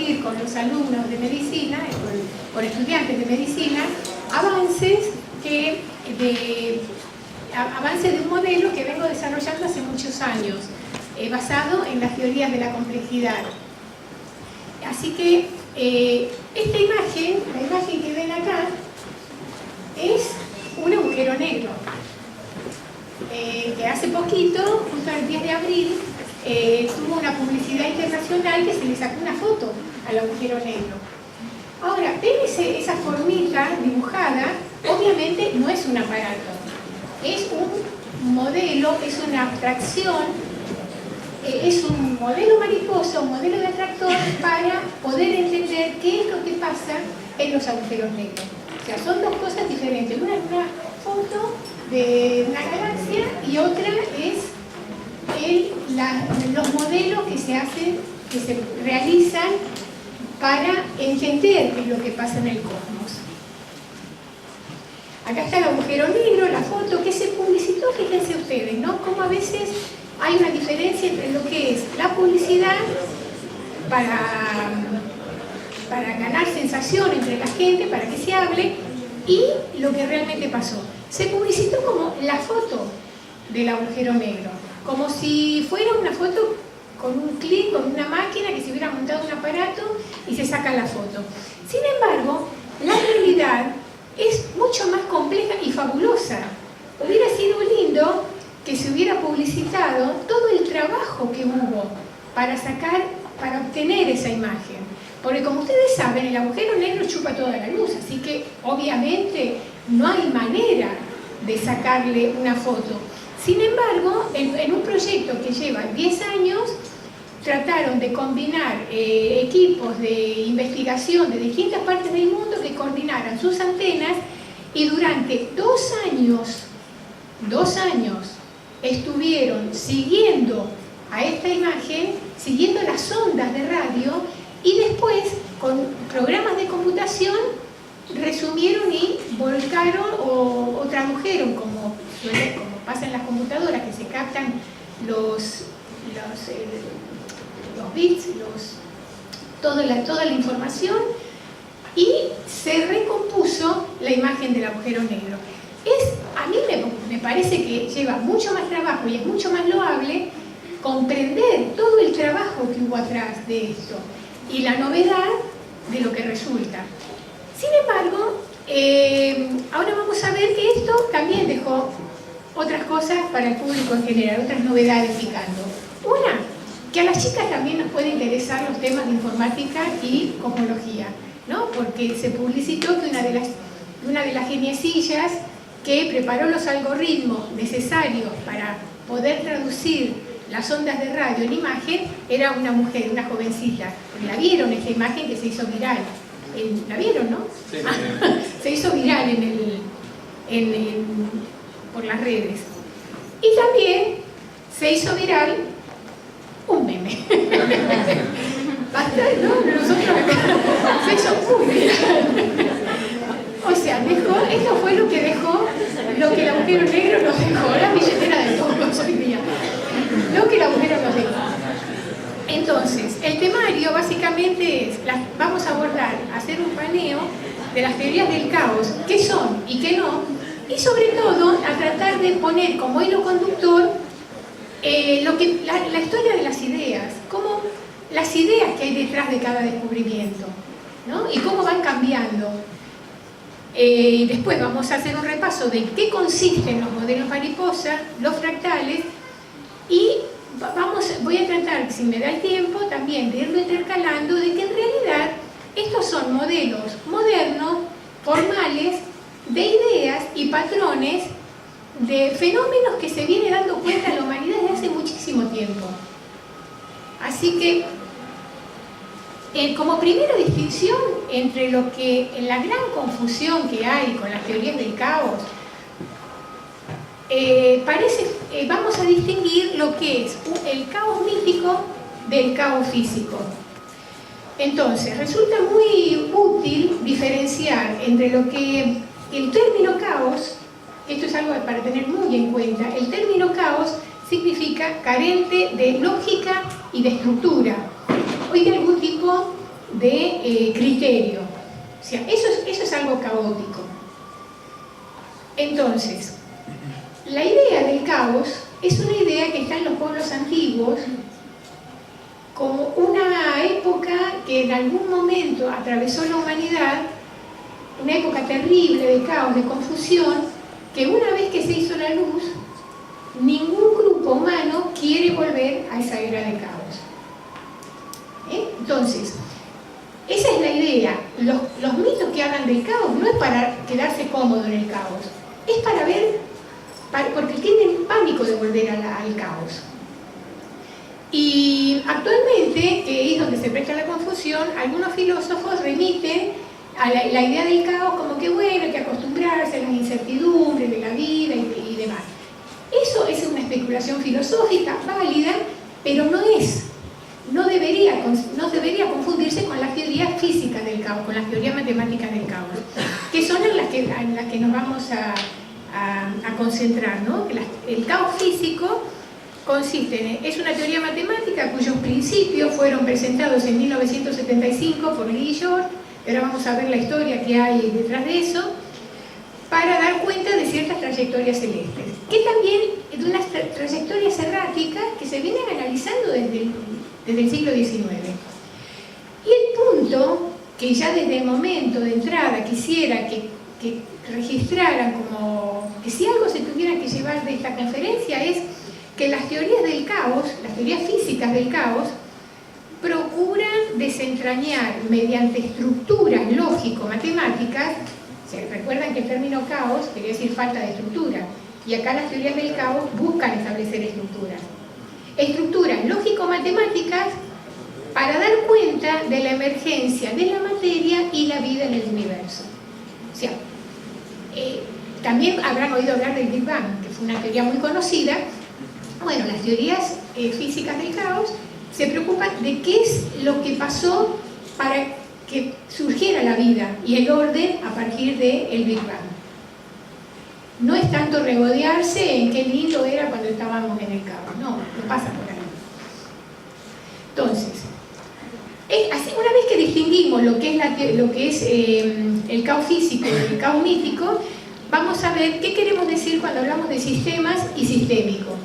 compartir con los alumnos de medicina, con estudiantes de medicina, avances de un modelo que vengo desarrollando hace muchos años, basado en las teorías de la complejidad. Así que esta imagen, la imagen que ven acá, es un agujero negro, que hace poquito, justo el 10 de abril, tuvo una publicidad internacional que se le sacó una foto al agujero negro. Ahora, ven esa formita dibujada, obviamente no es un aparato, es un modelo, es una abstracción, es un modelo mariposa, un modelo de atractor para poder entender qué es lo que pasa en los agujeros negros. O sea, son dos cosas diferentes. Una es una foto de una galaxia y otra es los modelos que se hacen, que se realizan para entender qué es lo que pasa en el cosmos. Acá está el agujero negro, la foto que se publicitó, fíjense ustedes, ¿no? Como a veces hay una diferencia entre lo que es la publicidad para ganar sensación entre la gente, para que se hable, y lo que realmente pasó. Se publicitó como la foto del agujero negro, como si fuera una foto con un clic, con una máquina que se hubiera montado un aparato y se saca la foto. Sin embargo, la realidad es mucho más compleja y fabulosa. Hubiera sido lindo que se hubiera publicitado todo el trabajo que hubo para obtener esa imagen. Porque como ustedes saben, el agujero negro chupa toda la luz, así que obviamente no hay manera de sacarle una foto. Sin embargo, en un proyecto que lleva 10 años, trataron de combinar equipos de investigación de distintas partes del mundo que coordinaran sus antenas, y durante 2 años estuvieron siguiendo a esta imagen, siguiendo las ondas de radio, y después con programas de computación resumieron y volcaron o tradujeron, como pasa en las computadoras, que se captan los bits, toda la información, y se recompuso la imagen del agujero negro. A mí me parece que lleva mucho más trabajo y es mucho más loable comprender todo el trabajo que hubo atrás de esto y la novedad de lo que resulta. Sin embargo, ahora vamos a ver que esto también dejó otras cosas para el público en general, otras novedades picando. Una, que a las chicas también nos puede interesar los temas de informática y cosmología, ¿no? Porque se publicitó que una de las geniecillas que preparó los algoritmos necesarios para poder traducir las ondas de radio en imagen era una mujer, una jovencita. ¿La vieron esta imagen que se hizo viral? ¿La vieron, no? Sí. Se hizo viral por las redes. Y también se hizo viral un meme. Bastante, ¿no? Nosotros se hizo muy viral. O sea, esto fue lo que el agujero negro nos dejó, la billetera de todos hoy día. Lo que el agujero nos dejó. Entonces, el temario básicamente es, vamos a hacer un paneo de las teorías del caos, qué son y qué no, y sobre todo a tratar de poner como hilo conductor la historia de las ideas, como las ideas que hay detrás de cada descubrimiento, ¿no? Y cómo van cambiando. Y después vamos a hacer un repaso de qué consisten los modelos mariposa, los fractales, y voy a tratar, si me da el tiempo, también de irlo intercalando, de que en realidad estos son modelos modernos, formales, de ideas y patrones de fenómenos que se viene dando cuenta en la humanidad desde hace muchísimo tiempo. Así que, como primera distinción entre en la gran confusión que hay con las teorías del caos, vamos a distinguir lo que es el caos mítico del caos físico. Entonces, resulta muy útil diferenciar entre lo que el término caos, esto es algo para tener muy en cuenta, el término caos significa carente de lógica y de estructura, o de algún tipo de criterio. O sea, eso es algo caótico. Entonces, la idea del caos es una idea que está en los pueblos antiguos como una época que en algún momento atravesó la humanidad, una época terrible de caos, de confusión, que una vez que se hizo la luz, ningún grupo humano quiere volver a esa era de caos. Entonces, esa es la idea. Los mitos que hablan del caos no es para quedarse cómodo en el caos, es para ver, porque tienen pánico de volver al caos. Y actualmente, que es donde se presta la confusión, algunos filósofos remiten a la idea del caos como que bueno, hay que acostumbrarse a las incertidumbres de la vida y demás. Eso es una especulación filosófica válida, pero no debería confundirse con las teorías físicas del caos, con las teorías matemáticas del caos, que son en las que nos vamos a concentrar, ¿no? El caos físico consiste es una teoría matemática cuyos principios fueron presentados en 1975 por Lee y George. Ahora vamos a ver la historia que hay detrás de eso, para dar cuenta de ciertas trayectorias celestes, que también es de unas trayectorias erráticas que se vienen analizando desde el siglo XIX. Y el punto que ya desde el momento de entrada quisiera que registraran como que si algo se tuviera que llevar de esta conferencia es que las teorías del caos, las teorías físicas del caos, procuran desentrañar mediante estructuras lógico-matemáticas. Recuerdan que el término caos quería decir falta de estructura, y acá las teorías del caos buscan establecer estructuras. Estructuras lógico-matemáticas para dar cuenta de la emergencia de la materia y la vida en el universo. O sea, también habrán oído hablar del Big Bang, que fue una teoría muy conocida. Bueno, las teorías físicas del caos se preocupan de qué es lo que pasó para que surgiera la vida y el orden a partir del Big Bang. No es tanto regodearse en qué lindo era cuando estábamos en el caos, no pasa por ahí. Entonces, una vez que distinguimos lo que es el caos físico y el caos mítico, vamos a ver qué queremos decir cuando hablamos de sistemas y sistémico.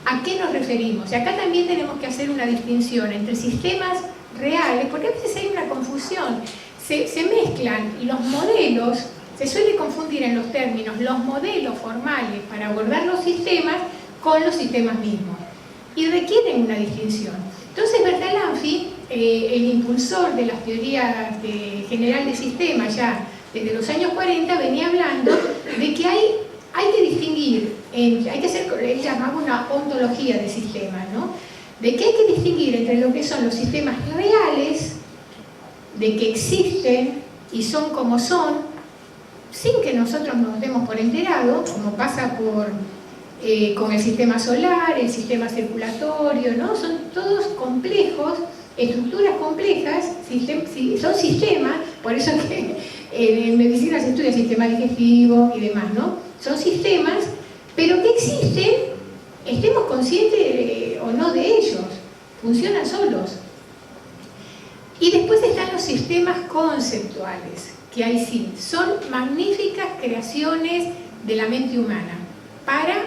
¿A qué nos referimos? Y acá también tenemos que hacer una distinción entre sistemas reales, porque a veces hay una confusión. Se mezclan los modelos, se suele confundir en los términos los modelos formales para abordar los sistemas con los sistemas mismos. Y requieren una distinción. Entonces Bertalanffy, el impulsor de las teorías general de sistemas ya desde los años 40, venía hablando de que hay que distinguir, hay que hacer, él llamaba una ontología de sistemas, ¿no? De que hay que distinguir entre lo que son los sistemas reales, de que existen y son como son, sin que nosotros nos demos por enterados, como pasa con el sistema solar, el sistema circulatorio, ¿no? Son todos complejos, estructuras complejas, son sistemas, por eso que en medicina se estudia sistema digestivo y demás, ¿no? Son sistemas, pero que existen, estemos conscientes o no de ellos, funcionan solos. Y después están los sistemas conceptuales, que ahí sí, son magníficas creaciones de la mente humana para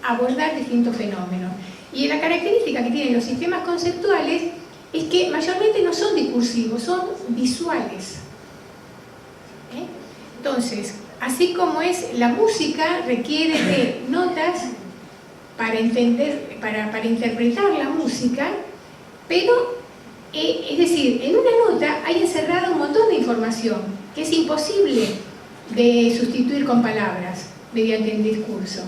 abordar distintos fenómenos. Y la característica que tienen los sistemas conceptuales es que mayormente no son discursivos, son visuales. Entonces, así como es la música, requiere de notas para entender, para interpretar la música, pero, es decir, en una nota hay encerrada un montón de información que es imposible de sustituir con palabras mediante el discurso.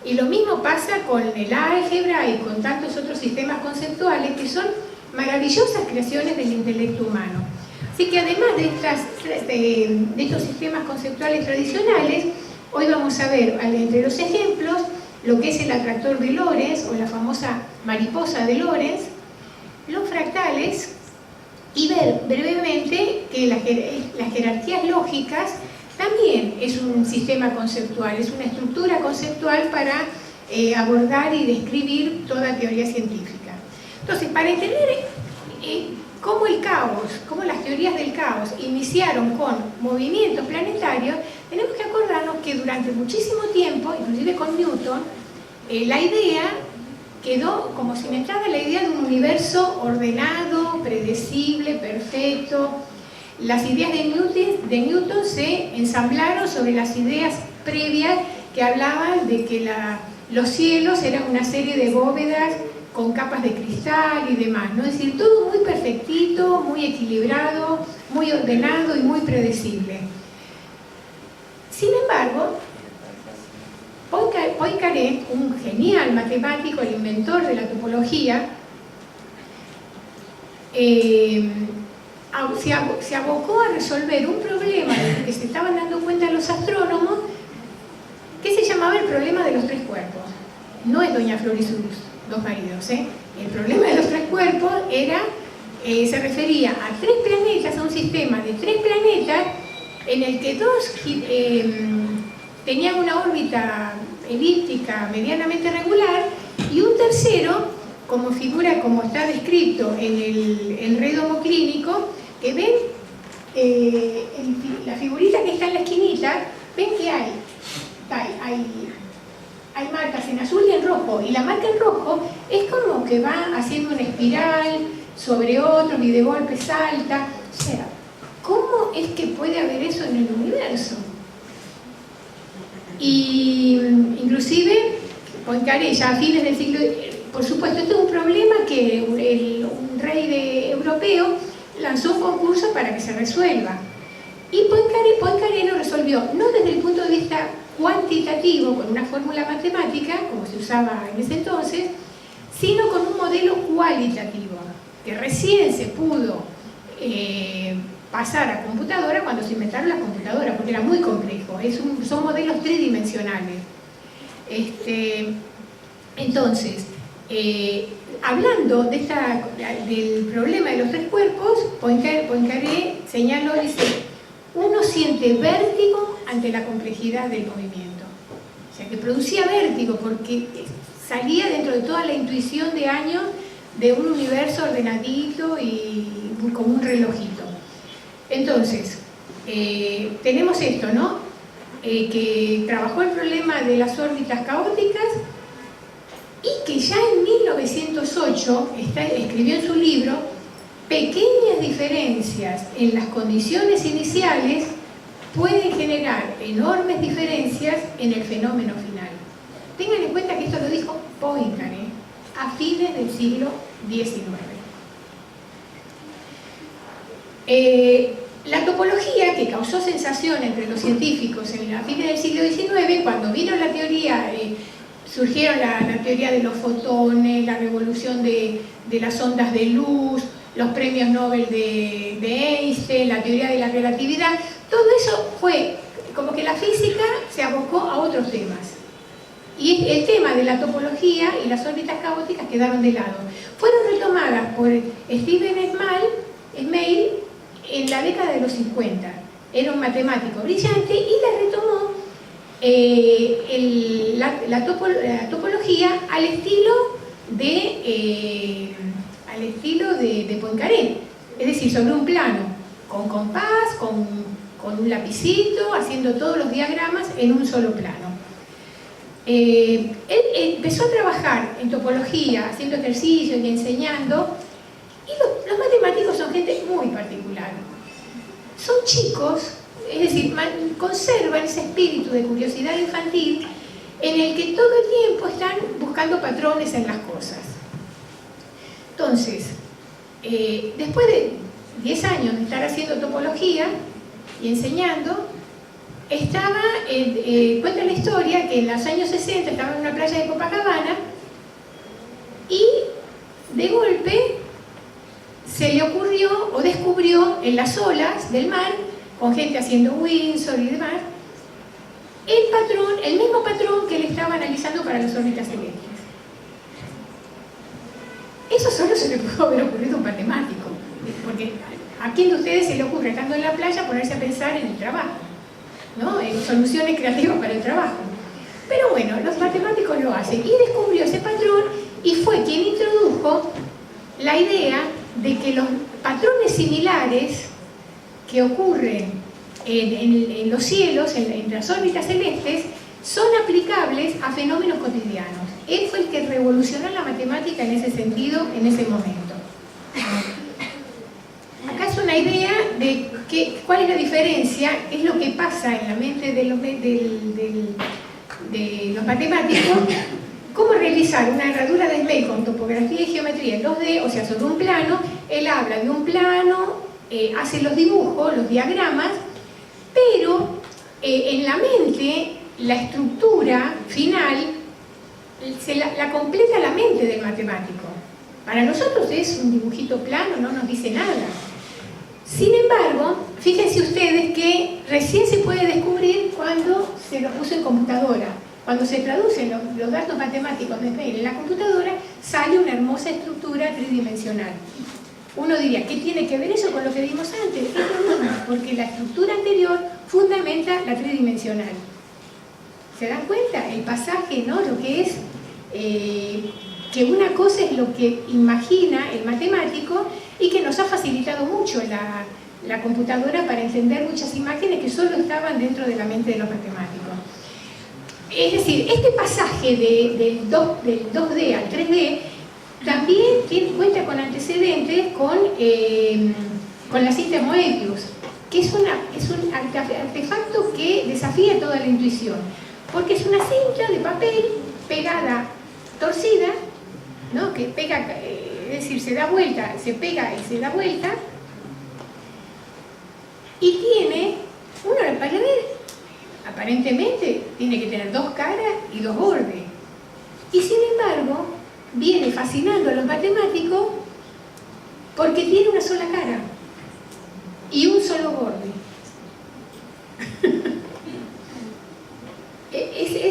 Y lo mismo pasa con el álgebra y con tantos otros sistemas conceptuales que son maravillosas creaciones del intelecto humano. Así que además de estos sistemas conceptuales tradicionales, hoy vamos a ver entre los ejemplos lo que es el atractor de Lorentz o la famosa mariposa de Lorentz, los fractales, y ver brevemente que las jerarquías lógicas también es un sistema conceptual, es una estructura conceptual para abordar y describir toda teoría científica. Entonces, para entender cómo el caos, cómo las teorías del caos iniciaron con movimientos planetarios, tenemos que acordarnos que durante muchísimo tiempo, inclusive con Newton, la idea quedó como cimentada, la idea de un universo ordenado, predecible, perfecto. Las ideas de Newton se ensamblaron sobre las ideas previas que hablaban de que los cielos eran una serie de bóvedas con capas de cristal y demás, ¿no? Es decir, todo muy perfectito, muy equilibrado, muy ordenado y muy predecible. Sin embargo, Poincaré, un genial matemático, el inventor de la topología, se abocó a resolver un problema del que se estaban dando cuenta los astrónomos, que se llamaba el problema de los tres cuerpos. No es Doña Flor y sus dos maridos, ¿eh? El problema de los tres cuerpos se refería a tres planetas, a un sistema de tres planetas en el que dos tenían una órbita elíptica medianamente regular y un tercero, como figura, como está descrito en el enredo clínico, que ven la figurita que está en la esquinita, ven que hay marcas en azul y en rojo, y la marca en rojo es como que va haciendo una espiral sobre otro y de golpe salta. O sea, ¿cómo es que puede haber eso en el universo? Y inclusive Poincaré, ya a fines del siglo, por supuesto, este es un problema que un rey europeo lanzó un concurso para que se resuelva. Y Poincaré lo resolvió, no desde el punto de vista cuantitativo, con una fórmula matemática, como se usaba en ese entonces, sino con un modelo cualitativo, que recién se pudo pasar a computadora cuando se inventaron las computadoras, porque era muy complejo, son modelos tridimensionales. Entonces, hablando del problema de los tres cuerpos, Poincaré señaló, dice, uno siente vértigo ante la complejidad del movimiento. O sea, que producía vértigo porque salía dentro de toda la intuición de años de un universo ordenadito y como un relojito. Entonces, tenemos esto, ¿no? Que trabajó el problema de las órbitas caóticas y que ya en 1908 escribió en su libro: pequeñas diferencias en las condiciones iniciales pueden generar enormes diferencias en el fenómeno final. Tengan en cuenta que esto lo dijo Poincaré a fines del siglo XIX. La topología, que causó sensación entre los científicos a fines del siglo XIX, cuando vino la teoría, surgieron la teoría de los fotones, la revolución de las ondas de luz, los premios Nobel de Einstein, la teoría de la relatividad, todo eso fue como que la física se abocó a otros temas. Y el tema de la topología y las órbitas caóticas quedaron de lado. Fueron retomadas por Stephen Smale en la década de los 50. Era un matemático brillante y la retomó la topología al estilo de Poincaré, es decir, sobre un plano, con compás, con un lapicito, haciendo todos los diagramas en un solo plano. Él empezó a trabajar en topología, haciendo ejercicios y enseñando, y los matemáticos son gente muy particular. Son chicos, es decir, conservan ese espíritu de curiosidad infantil en el que todo el tiempo están buscando patrones en las cosas. Entonces, después de 10 años de estar haciendo topología y enseñando, cuenta la historia que en los años 60 estaba en una playa de Copacabana y de golpe se le ocurrió o descubrió en las olas del mar, con gente haciendo windsurf y demás, el mismo patrón que él estaba analizando para las órbitas celestes. Eso solo se le pudo haber ocurrido a un matemático, porque ¿a quién de ustedes se le ocurre, estando en la playa, ponerse a pensar en el trabajo, ¿no? En soluciones creativas para el trabajo? Pero bueno, los matemáticos lo hacen, y descubrió ese patrón y fue quien introdujo la idea de que los patrones similares que ocurren en los cielos, en las órbitas celestes, son aplicables a fenómenos cotidianos. Él fue el que revolucionó la matemática en ese sentido, en ese momento. Acá es una idea de cuál es la diferencia, es lo que pasa en la mente de los matemáticos, cómo realizar una herradura de Smale con topografía y geometría en 2D, o sea, sobre un plano. Él habla de un plano, hace los dibujos, los diagramas, pero en la mente la estructura final la completa la mente del matemático. Para nosotros es un dibujito plano, no nos dice nada. Sin embargo, fíjense ustedes que recién se puede descubrir cuando se lo puso en computadora. Cuando se traducen los datos matemáticos de Smale en la computadora, sale una hermosa estructura tridimensional. Uno diría, ¿qué tiene que ver eso con lo que vimos antes? Es lo mismo, porque la estructura anterior fundamenta la tridimensional. ¿Se dan cuenta? El pasaje, ¿no? Lo que es, que una cosa es lo que imagina el matemático y que nos ha facilitado mucho la computadora para entender muchas imágenes que solo estaban dentro de la mente de los matemáticos. Es decir, este pasaje del 2D al 3D también cuenta con antecedentes con la cinta Moebius, que es un artefacto que desafía toda la intuición, porque es una cinta de papel pegada, torcida, ¿no? Que pega, es decir, se da vuelta, se pega y se da vuelta, y tiene una pared. Aparentemente tiene que tener 2 caras y 2 bordes. Y sin embargo, viene fascinando a los matemáticos porque tiene una sola cara y un solo borde.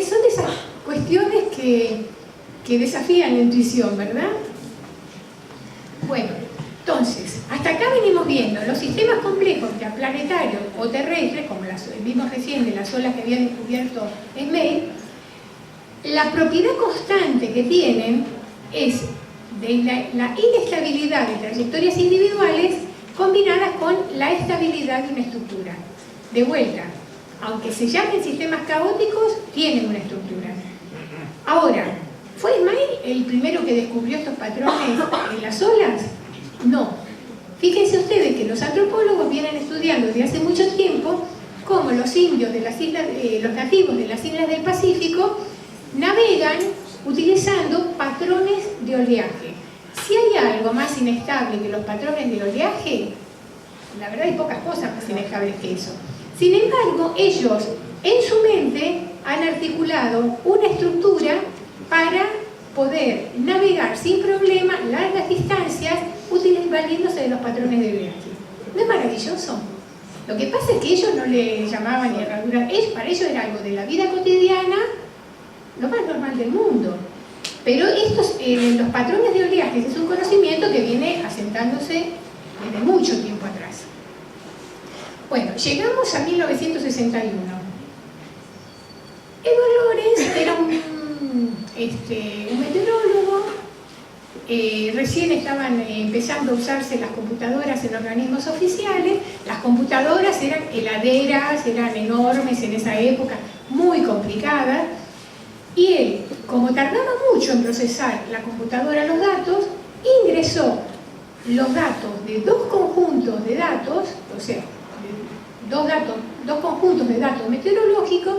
Son de esas cuestiones que desafían la intuición, ¿verdad? Bueno, entonces, hasta acá venimos viendo los sistemas complejos planetarios o terrestres, como vimos recién de las olas que había descubierto Smale. La propiedad constante que tienen es de la inestabilidad de trayectorias individuales combinadas con la estabilidad de una estructura. De vuelta, aunque se llamen sistemas caóticos, tienen una estructura. Ahora, ¿fue Smale el primero que descubrió estos patrones en las olas? No. Fíjense ustedes que los antropólogos vienen estudiando desde hace mucho tiempo cómo los indios de las islas, los nativos de las islas del Pacífico navegan utilizando patrones de oleaje. Si hay algo más inestable que los patrones del oleaje, la verdad hay pocas cosas más inestables que eso. Sin embargo, ellos en su mente han articulado una estructura para poder navegar sin problema largas distancias valiéndose de los patrones de oleaje. ¿No es maravilloso? Lo que pasa es que ellos no le llamaban ni herradura, para ellos era algo de la vida cotidiana, lo más normal del mundo. Pero los patrones de oleaje es un conocimiento que viene asentándose desde mucho tiempo atrás. Bueno, llegamos a 1961. Edward Lorenz era un meteorólogo. Recién estaban empezando a usarse las computadoras en organismos oficiales. Las computadoras eran heladeras, eran enormes en esa época, muy complicadas. Y él, como tardaba mucho en procesar la computadora los datos, ingresó los datos de 2 conjuntos de datos, o sea, dos conjuntos de datos meteorológicos,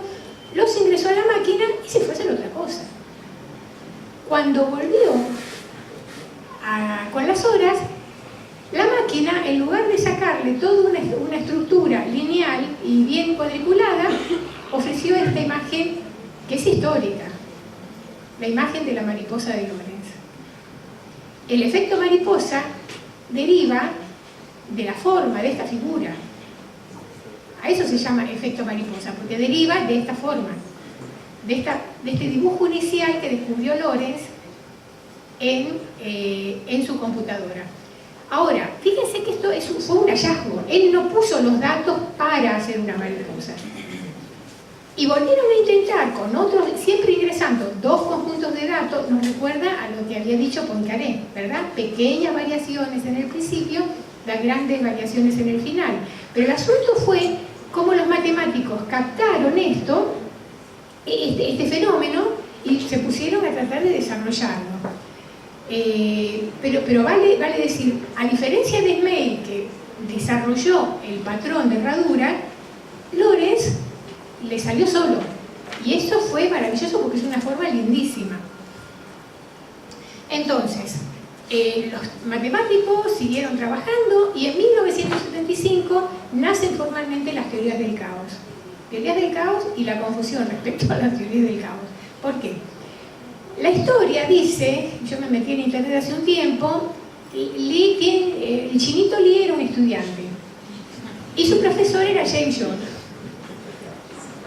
los ingresó a la máquina y se fue a hacer otra cosa. Cuando volvió con las horas, la máquina, en lugar de sacarle toda una estructura lineal y bien cuadriculada, ofreció esta imagen que es histórica, la imagen de la mariposa de Lorenz. El efecto mariposa deriva de la forma de esta figura. A eso se llama efecto mariposa, porque deriva de esta forma, de este dibujo inicial que descubrió Lorenz en su computadora. Ahora, fíjense que esto fue un hallazgo. Él no puso los datos para hacer una mariposa. Y volvieron a intentar con otros, siempre ingresando dos conjuntos de datos, nos recuerda a lo que había dicho Poincaré, ¿verdad? Pequeñas variaciones en el principio, las grandes variaciones en el final. Pero el asunto fue cómo los matemáticos captaron esto, este fenómeno, y se pusieron a tratar de desarrollarlo. Pero vale decir, a diferencia de Smale, que desarrolló el patrón de herradura, Lorenz le salió solo. Y eso fue maravilloso porque es una forma lindísima. Entonces, los matemáticos siguieron trabajando y en 1975 nacen formalmente las teorías del caos. Teorías del caos y la confusión respecto a las teorías del caos. ¿Por qué? La historia dice, yo me metí en internet hace un tiempo, el chinito Lee era un estudiante y su profesor era James Jones.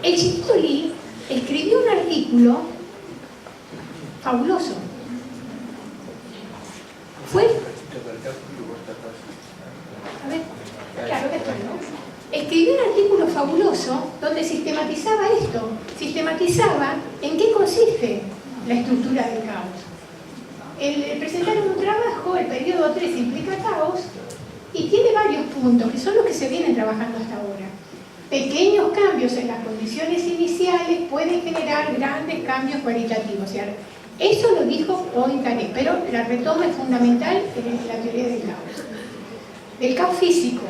El chinito Lee escribió un artículo fabuloso. Fue... A ver, claro, después, ¿no? Escribió un artículo fabuloso donde sistematizaba esto. Sistematizaba en qué consiste la estructura del caos. Presentaron un trabajo, el periodo 3 implica caos, y tiene varios puntos, que son los que se vienen trabajando hasta ahora. Pequeños cambios en las condiciones iniciales pueden generar grandes cambios cualitativos. O sea, eso lo dijo Poincaré, pero la retoma es fundamental en la teoría del caos. Del caos físico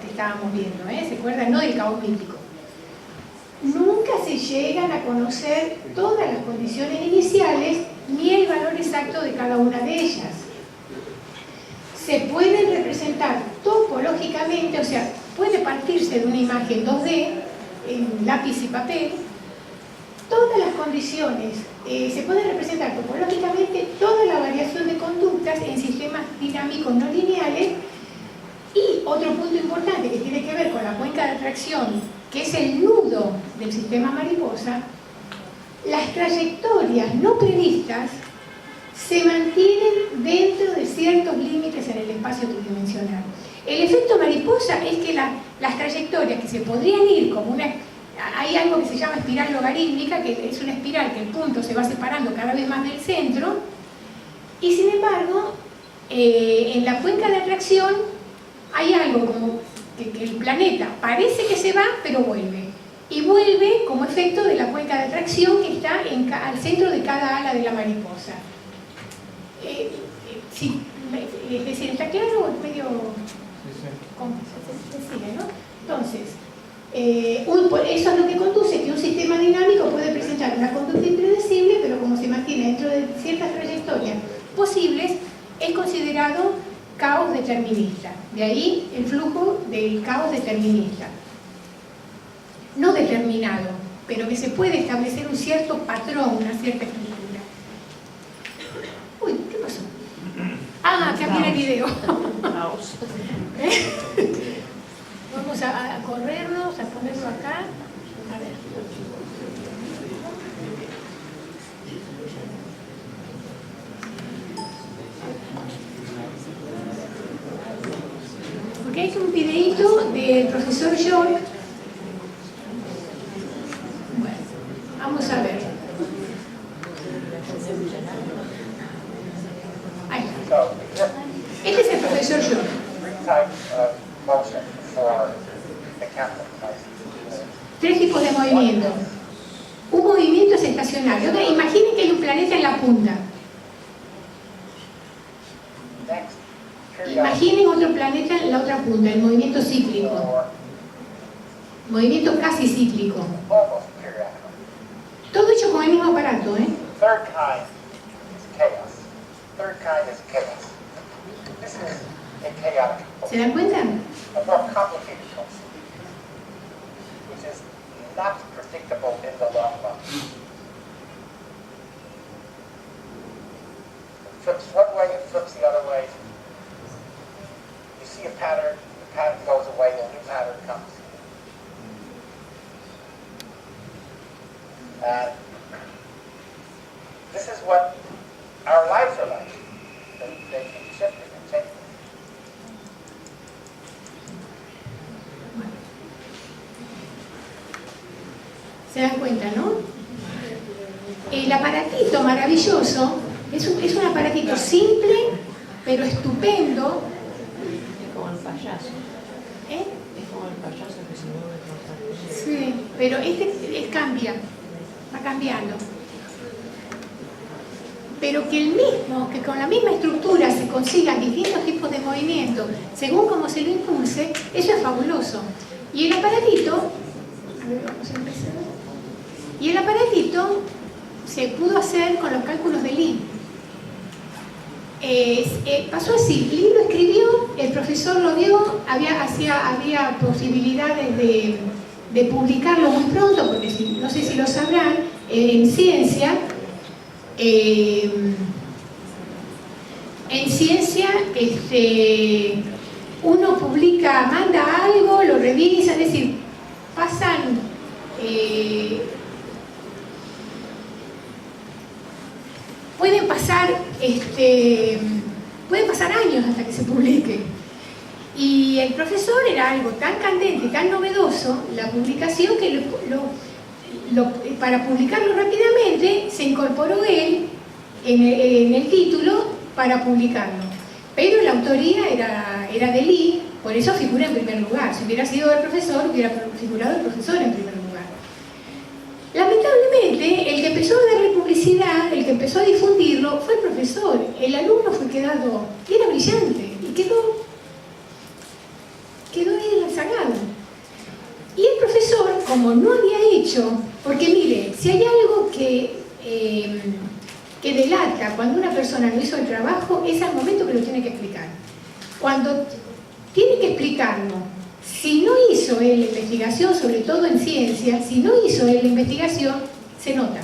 que estábamos viendo, ¿se acuerdan? No del caos mítico. Nunca se llegan a conocer todas las condiciones iniciales ni el valor exacto de cada una de ellas. Se pueden representar topológicamente, o sea, puede partirse de una imagen 2D en lápiz y papel, todas las condiciones, se puede representar topológicamente toda la variación de conductas en sistemas dinámicos no lineales. Y otro punto importante que tiene que ver con la cuenca de atracción, que es el nudo del sistema mariposa, las trayectorias no previstas se mantienen dentro de ciertos límites en el espacio tridimensional. El efecto mariposa es que las trayectorias que se podrían ir como una... Hay algo que se llama espiral logarítmica, que es una espiral que el punto se va separando cada vez más del centro, y sin embargo, en la cuenca de atracción hay algo como que el planeta parece que se va, pero vuelve. Y vuelve como efecto de la cuenca de atracción que está al centro de cada ala de la mariposa. Sí, es decir, ¿está claro o es medio...? Se sigue, ¿no? Entonces, eso es lo que conduce que un sistema dinámico puede presentar una conducta impredecible, pero como se mantiene dentro de ciertas trayectorias posibles, es considerado caos determinista. De ahí el flujo del caos determinista. No determinado, pero que se puede establecer un cierto patrón, una cierta estructura. Uy, ¿qué pasó? Ah, cambié el video. Vamos a corrernos, a ponerlo acá. A ver. Porque hay un videíto del profesor York. Bueno, vamos a ver. Ahí está. Este es el profesor York. Tres tipos de movimiento. Un movimiento es estacionario. Imaginen que hay un planeta en la punta. Imaginen otro planeta en la otra punta, el movimiento cíclico. Movimiento casi cíclico. Todo hecho con el mismo aparato, ¿Se dan cuenta? Flips one way, it flips the other way. You see a pattern, the pattern goes away, a new pattern comes. And this is what our lives are like. They keep shifting and changing. ¿Se dan cuenta, no? El aparatito maravilloso es un aparatito simple, pero estupendo. Es como el payaso. ¿Eh? Es como el payaso que se mueve con tal. Sí, pero cambia, va cambiando. Pero que con la misma estructura se consigan distintos tipos de movimientos, según cómo se lo impulse, eso es fabuloso. Y el aparatito, a ver, vamos a empezar. Y el aparatito se pudo hacer con los cálculos de Lie. Pasó así, Lie lo escribió, el profesor lo vio, había posibilidades de publicarlo muy pronto, porque no sé si lo sabrán, en ciencia, uno publica, manda algo, lo revisa, es decir, pueden pasar años hasta que se publique. Y el profesor era algo tan candente, tan novedoso, la publicación, que para publicarlo rápidamente se incorporó él en el título para publicarlo. Pero la autoría era de Lie, por eso figura en primer lugar. Si hubiera sido el profesor, hubiera figurado el profesor en primer lugar. Lamentablemente, el que empezó a darle publicidad, el que empezó a difundirlo, fue el profesor. El alumno era brillante y quedó ahí rezagado. Y el profesor, como no había hecho, porque mire, si hay algo que delata cuando una persona no hizo el trabajo, es al momento que lo tiene que explicar. Cuando tiene que explicarlo, si no hizo él la investigación, sobre todo en ciencia, si no hizo él la investigación, se nota.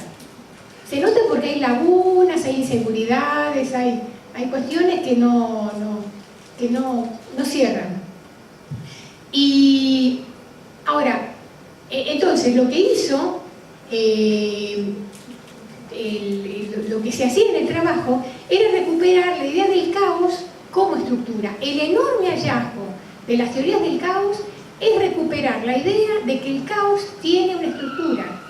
Se nota porque hay lagunas, hay inseguridades, hay cuestiones que no cierran. Y ahora, entonces lo que hizo, lo que se hacía en el trabajo, era recuperar la idea del caos como estructura. El enorme hallazgo de las teorías del caos es recuperar la idea de que el caos tiene una estructura.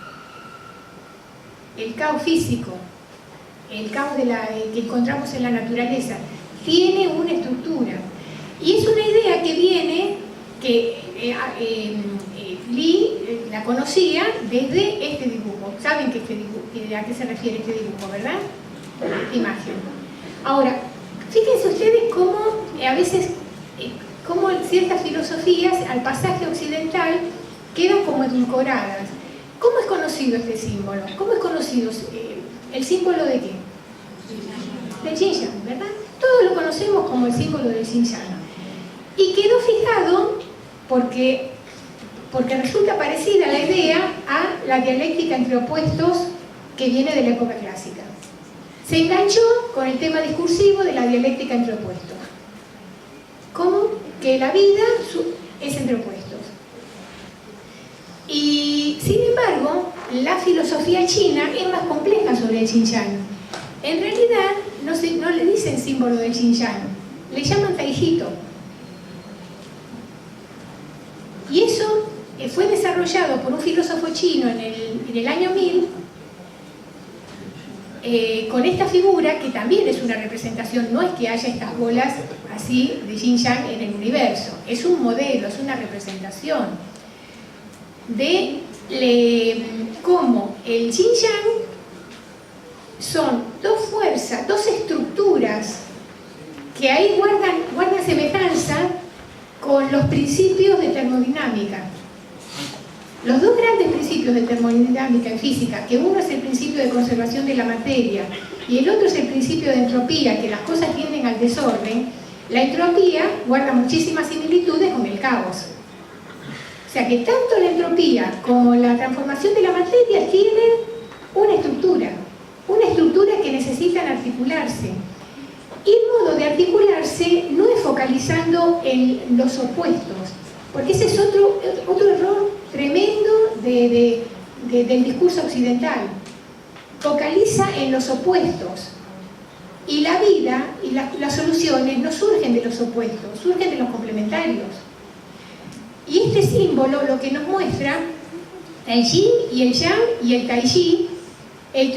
El caos físico, el caos que encontramos en la naturaleza, tiene una estructura. Y es una idea que viene, que Lie la conocía desde este dibujo. ¿Saben a qué se refiere este dibujo, verdad? Esta imagen. Ahora, fíjense ustedes cómo a veces cómo ciertas filosofías al pasaje occidental quedan como edulcoradas. ¿Cómo es conocido este símbolo? ¿Cómo es conocido el símbolo de qué? De Xinjiang, ¿verdad? Todos lo conocemos como el símbolo del Xinjiang. Y quedó fijado porque resulta parecida la idea a la dialéctica entre opuestos que viene de la época clásica. Se enganchó con el tema discursivo de la dialéctica entre opuestos. ¿Cómo? Que la vida es entre opuestos. Y sin embargo, la filosofía china es más compleja sobre el Xinjiang. En realidad, no le dicen símbolo del Xinjiang, le llaman taijito. Y eso fue desarrollado por un filósofo chino en el año 1000, con esta figura que también es una representación, no es que haya estas bolas así de Xinjiang en el universo, es un modelo, es una representación de cómo el Xinjiang son dos fuerzas, dos estructuras que ahí guardan semejanza con los principios de termodinámica. Los dos grandes principios de termodinámica en física, que uno es el principio de conservación de la materia y el otro es el principio de entropía, que las cosas tienden al desorden, la entropía guarda muchísimas similitudes con el caos. O sea que tanto la entropía como la transformación de la materia tienen una estructura que necesitan articularse. Y el modo de articularse no es focalizando en los opuestos, porque ese es otro error tremendo del discurso occidental. Focaliza en los opuestos. Y la vida y las soluciones no surgen de los opuestos, surgen de los complementarios. Y este símbolo lo que nos muestra el yin y el yang y el tai chi. El